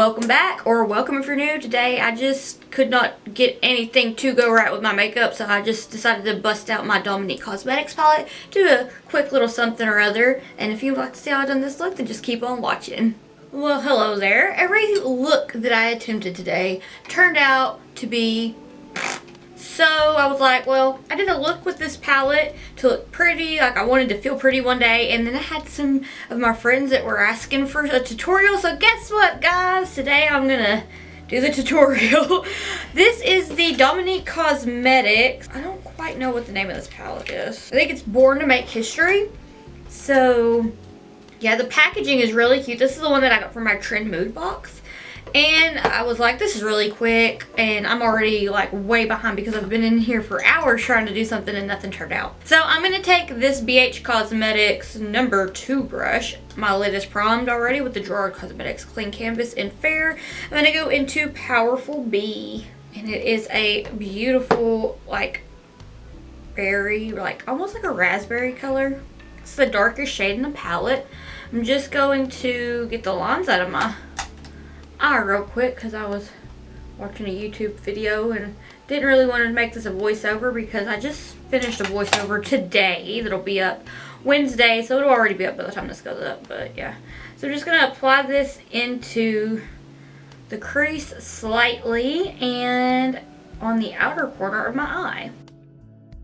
Welcome back, or welcome if you're new. Today I just could not get anything to go right with my makeup, so I just decided to bust out my Dominique Cosmetics palette, do a quick little something or other, and if you'd like to see how I've done this look, then just keep on watching. Well, hello there. Every look that I attempted today turned out to be... So I was like, well, I did a look with this palette to look pretty, like I wanted to feel pretty one day, and then I had some of my friends that were asking for a tutorial, so guess what, guys? Today I'm gonna do the tutorial. This is the Dominique Cosmetics. I don't quite know what the name of this palette is. I think it's Born to Make History. So, yeah, the packaging is really cute. This is the one that I got from my Trend Mood box. And I was like, this is really quick, and I'm already like way behind because I've been in here for hours trying to do something and nothing turned out. So I'm going to take this BH Cosmetics number 2 brush. My lid is primed already with the Gerard Cosmetics Clean Canvas in Fair. I'm going to go into Powerful B, and it is a beautiful, like, berry, like almost like a raspberry color. It's the darkest shade in the palette. I'm just going to get the lines out of my eye real quick because I was watching a YouTube video and didn't really want to make this a voiceover because I just finished a voiceover today that'll be up Wednesday, so it'll already be up by the time this goes up. But yeah, so I'm just gonna apply this into the crease slightly and on the outer corner of my eye.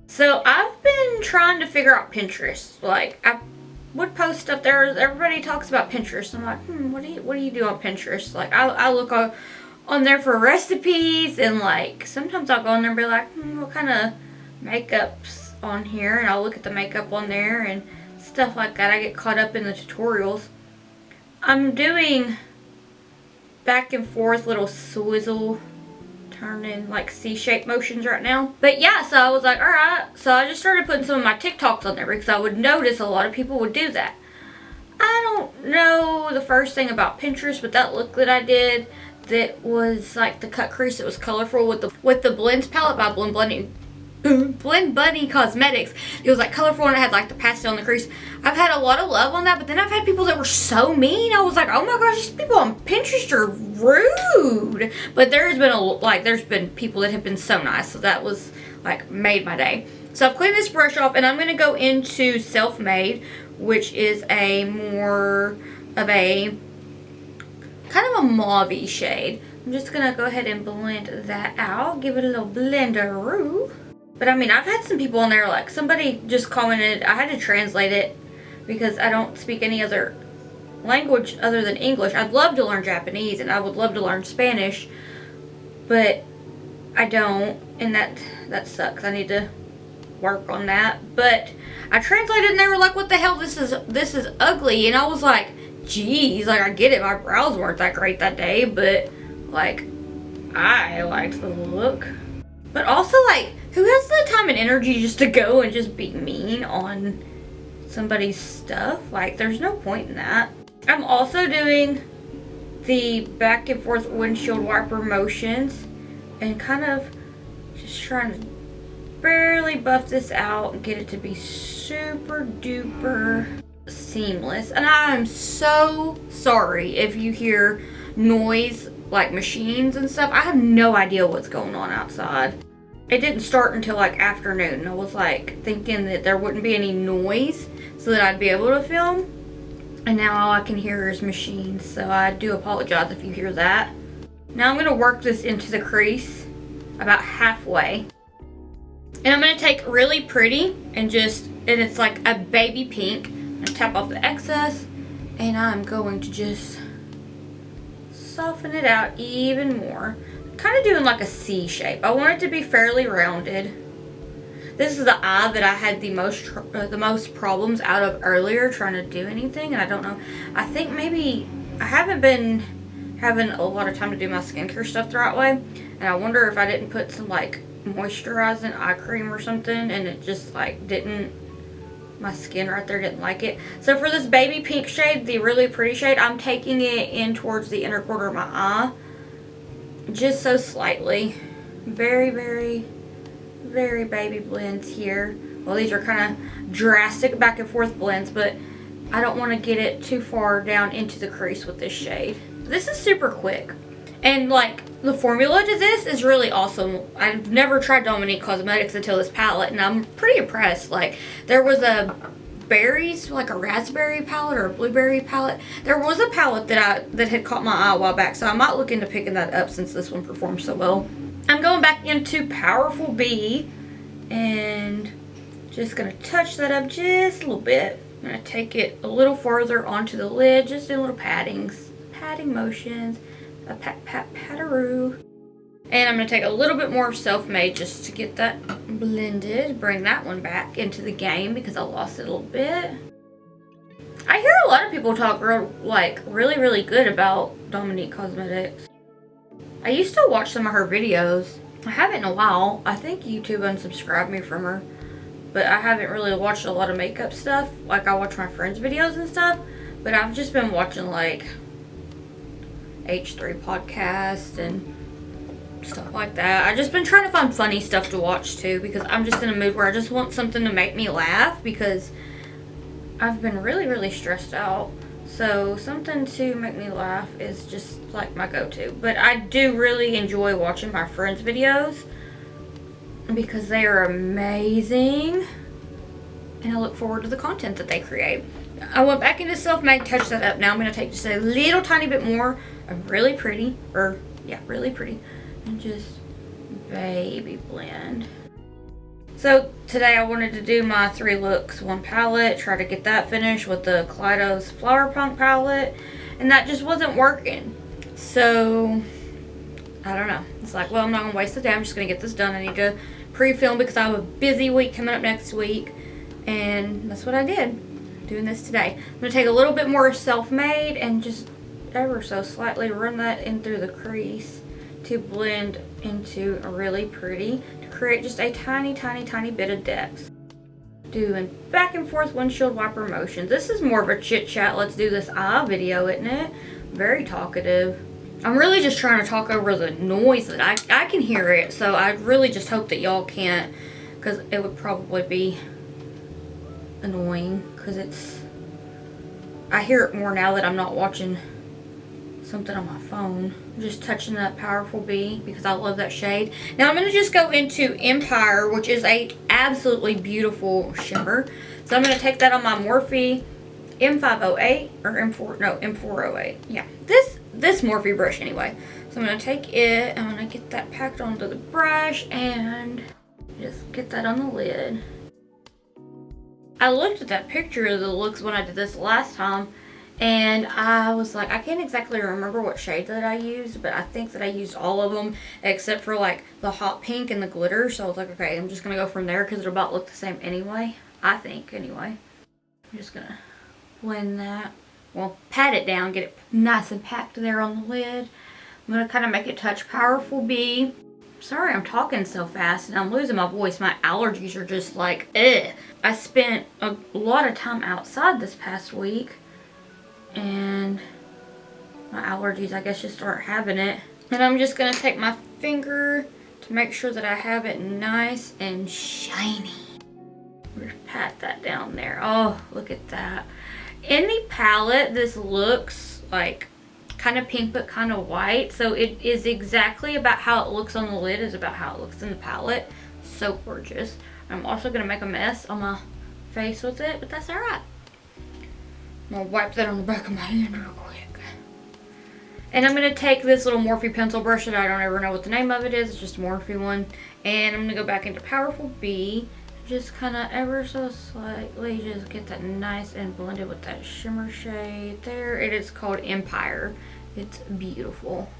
So I've been trying to figure out Pinterest. Like, I would post stuff there. Everybody talks about Pinterest. I'm like, what do you do on Pinterest? Like, I look on there for recipes, and like sometimes I'll go on there and be like, what kind of makeup's on here, and I'll look at the makeup on there and stuff like that. I get caught up in the tutorials. I'm doing back and forth little swizzle turning like C-shaped motions right now. But yeah, so I was like, alright. So I just started putting some of my TikToks on there because I would notice a lot of people would do that. I don't know the first thing about Pinterest, but that look that I did that was like the cut crease that was colorful with the blends palette by Blend Bunny Cosmetics. It was like colorful and it had like the pastel on the crease. I've had a lot of love on that, but then I've had people that were so mean. I was like, oh my gosh, these people on Pinterest are rude. But there's been people that have been so nice, so that was like made my day. So I've cleaned this brush off and I'm gonna go into Self-Made, which is a more of a kind of a mauve-y shade. I'm just gonna go ahead and blend that out, give it a little blender-oo. But I mean, I've had some people on there, like somebody just commented, I had to translate it because I don't speak any other language other than English. I'd love to learn Japanese and I would love to learn Spanish, but I don't, and that sucks. I need to work on that. But I translated and they were like, what the hell, this is ugly. And I was like, geez, like I get it, my brows weren't that great that day, but like I liked the look. But also, like, who has the time and energy just to go and just be mean on somebody's stuff? Like, there's no point in that. I'm also doing the back and forth windshield wiper motions and kind of just trying to barely buff this out and get it to be super duper seamless. And I'm so sorry if you hear noise like machines and stuff. I have no idea what's going on outside. It didn't start until like afternoon. I was like thinking that there wouldn't be any noise so that I'd be able to film, and now all I can hear is machines, so I do apologize if you hear that. Now I'm going to work this into the crease about halfway, and I'm going to take Really Pretty and it's like a baby pink. I'm going to tap off the excess and I'm going to just soften it out even more. Kind of doing like a C shape. I want it to be fairly rounded. This is the eye that I had the most problems out of earlier trying to do anything, and I don't know. I think maybe I haven't been having a lot of time to do my skincare stuff the right way, and I wonder if I didn't put some like moisturizing eye cream or something, and it just like didn't. My skin right there didn't like it. So for this baby pink shade, the Really Pretty shade, I'm taking it in towards the inner corner of my eye. Just so slightly. Very, very, very baby blends here. Well, these are kind of drastic back and forth blends, but I don't want to get it too far down into the crease with this shade. This is super quick. And like the formula to this is really awesome. I've never tried Dominique Cosmetics until this palette, and I'm pretty impressed. Like there was a berries, like a raspberry palette or a blueberry palette. There was a palette that had caught my eye a while back, so I might look into picking that up since this one performs so well. I'm going back into Powerful Bee and just gonna touch that up just a little bit. I'm gonna take it a little farther onto the lid, just do little patting motions, a pat-pat-pataroo. And I'm going to take a little bit more of Self-Made just to get that blended. Bring that one back into the game because I lost it a little bit. I hear a lot of people talk really good about Dominique Cosmetics. I used to watch some of her videos. I haven't in a while. I think YouTube unsubscribed me from her. But I haven't really watched a lot of makeup stuff. Like I watch my friends' videos and stuff. But I've just been watching like H3 podcast and stuff like that. I've just been trying to find funny stuff to watch too, because I'm just in a mood where I just want something to make me laugh, because I've been really stressed out. So something to make me laugh is just like my go-to. But I do really enjoy watching my friends' videos because they are amazing, and I look forward to the content that they create. I went back into Self-Made, touched that up. Now I'm going to take just a little tiny bit more of Really Pretty, Really Pretty, and just baby blend. So today I wanted to do my 3 looks, 1 palette, try to get that finished with the Kaleidos Flower Punk palette, and that just wasn't working. So I don't know. It's like, well, I'm not going to waste the day. I'm just going to get this done. I need to pre-film because I have a busy week coming up next week, and that's what I did. Doing this today. I'm going to take a little bit more Self-Made and just ever so slightly run that in through the crease to blend into a Really Pretty to create just a tiny bit of depth. Doing back and forth windshield wiper motions. This is more of a chit chat, let's do this eye video, isn't it? Very talkative. I'm really just trying to talk over the noise that I can hear it, so I really just hope that y'all can't, because it would probably be annoying, because I hear it more now that I'm not watching something on my phone. I'm just touching that Powerful Bee because I love that shade. Now I'm going to just go into Empire, which is a absolutely beautiful shimmer. So I'm going to take that on my Morphe M508 or M408. Yeah, this Morphe brush anyway. So I'm going to take it, I'm going to get that packed onto the brush and just get that on the lid. I looked at that picture of the looks when I did this last time, and I was like, I can't exactly remember what shade that I used, but I think that I used all of them except for like the hot pink and the glitter. So I was like, okay, I'm just going to go from there because it'll about look the same anyway. I think anyway. I'm just going to blend that. Well, pat it down, get it nice and packed there on the lid. I'm going to kind of make it touch Powerful Bee. Sorry I'm talking so fast and I'm losing my voice. My allergies are just like, ugh. I spent a lot of time outside this past week, and my allergies, I guess, just aren't having it. And I'm just going to take my finger to make sure that I have it nice and shiny. Just pat that down there. Oh, look at that. In the palette, this looks like kind of pink but kind of white. So it is exactly about how it looks on the lid is about how it looks in the palette. So gorgeous. I'm also going to make a mess on my face with it, but that's alright. I'm going to wipe that on the back of my hand real quick. And I'm going to take this little Morphe pencil brush that I don't ever know what the name of it is. It's just a Morphe one. And I'm going to go back into Powerful Bee. Just kind of ever so slightly just get that nice and blended with that shimmer shade there. It is called Empire. It's beautiful.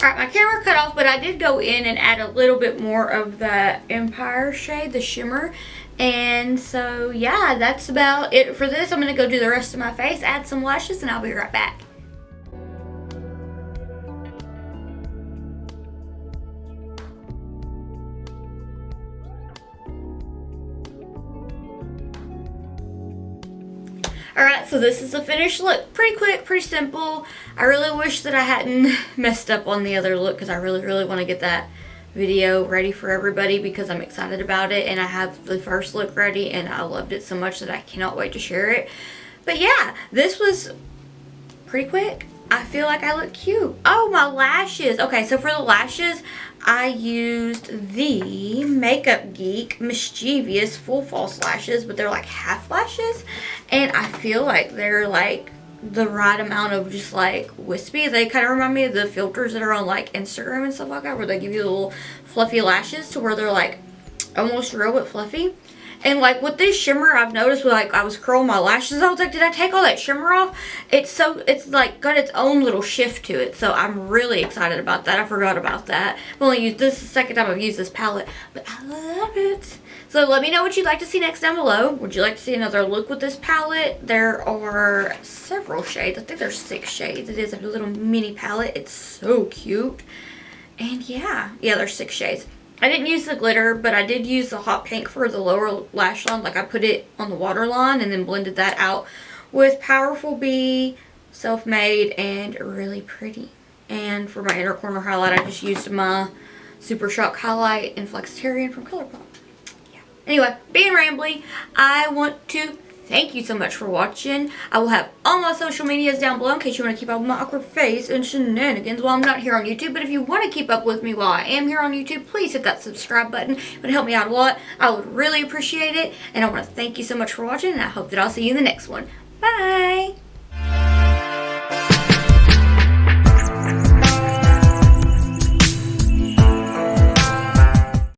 Alright, my camera cut off, but I did go in and add a little bit more of that Empire shade, the shimmer. And so, yeah, that's about it for this. I'm going to go do the rest of my face, add some lashes, and I'll be right back. Alright, so this is the finished look. Pretty quick, pretty simple. I really wish that I hadn't messed up on the other look because I really want to get that video ready for everybody because I'm excited about it, and I have the first look ready and I loved it so much that I cannot wait to share it. But yeah, this was pretty quick, I feel like I look cute. Oh, my lashes. Okay, so for the lashes, I used the Makeup Geek Mischievous Full False Lashes, but they're like half lashes. And I feel like they're like the right amount of just like wispy. They kind of remind me of the filters that are on like Instagram and stuff like that, where they give you the little fluffy lashes to where they're like almost real but fluffy. And like with this shimmer, I've noticed with like I was curling my lashes, I was like, did I take all that shimmer off? It's like got its own little shift to it. So I'm really excited about that. I forgot about that. I've only used this the second time I've used this palette, but I love it. So let me know what you'd like to see next down below. Would you like to see another look with this palette? There are several shades. I think there's 6 shades. It is a little mini palette. It's so cute. And yeah, there's 6 shades. I didn't use the glitter, but I did use the hot pink for the lower lash line. Like I put it on the waterline and then blended that out with Powerful Bee, Self-Made, and Really Pretty. And for my inner corner highlight, I just used my Super Shock highlight in Flexiterian from Colourpop. Yeah. Anyway, being rambly, I want to thank you so much for watching. I will have all my social medias down below in case you want to keep up with my awkward face and shenanigans while I'm not here on YouTube. But if you want to keep up with me while I am here on YouTube, please hit that subscribe button. It would help me out a lot. I would really appreciate it. And I want to thank you so much for watching, and I hope that I'll see you in the next one. Bye!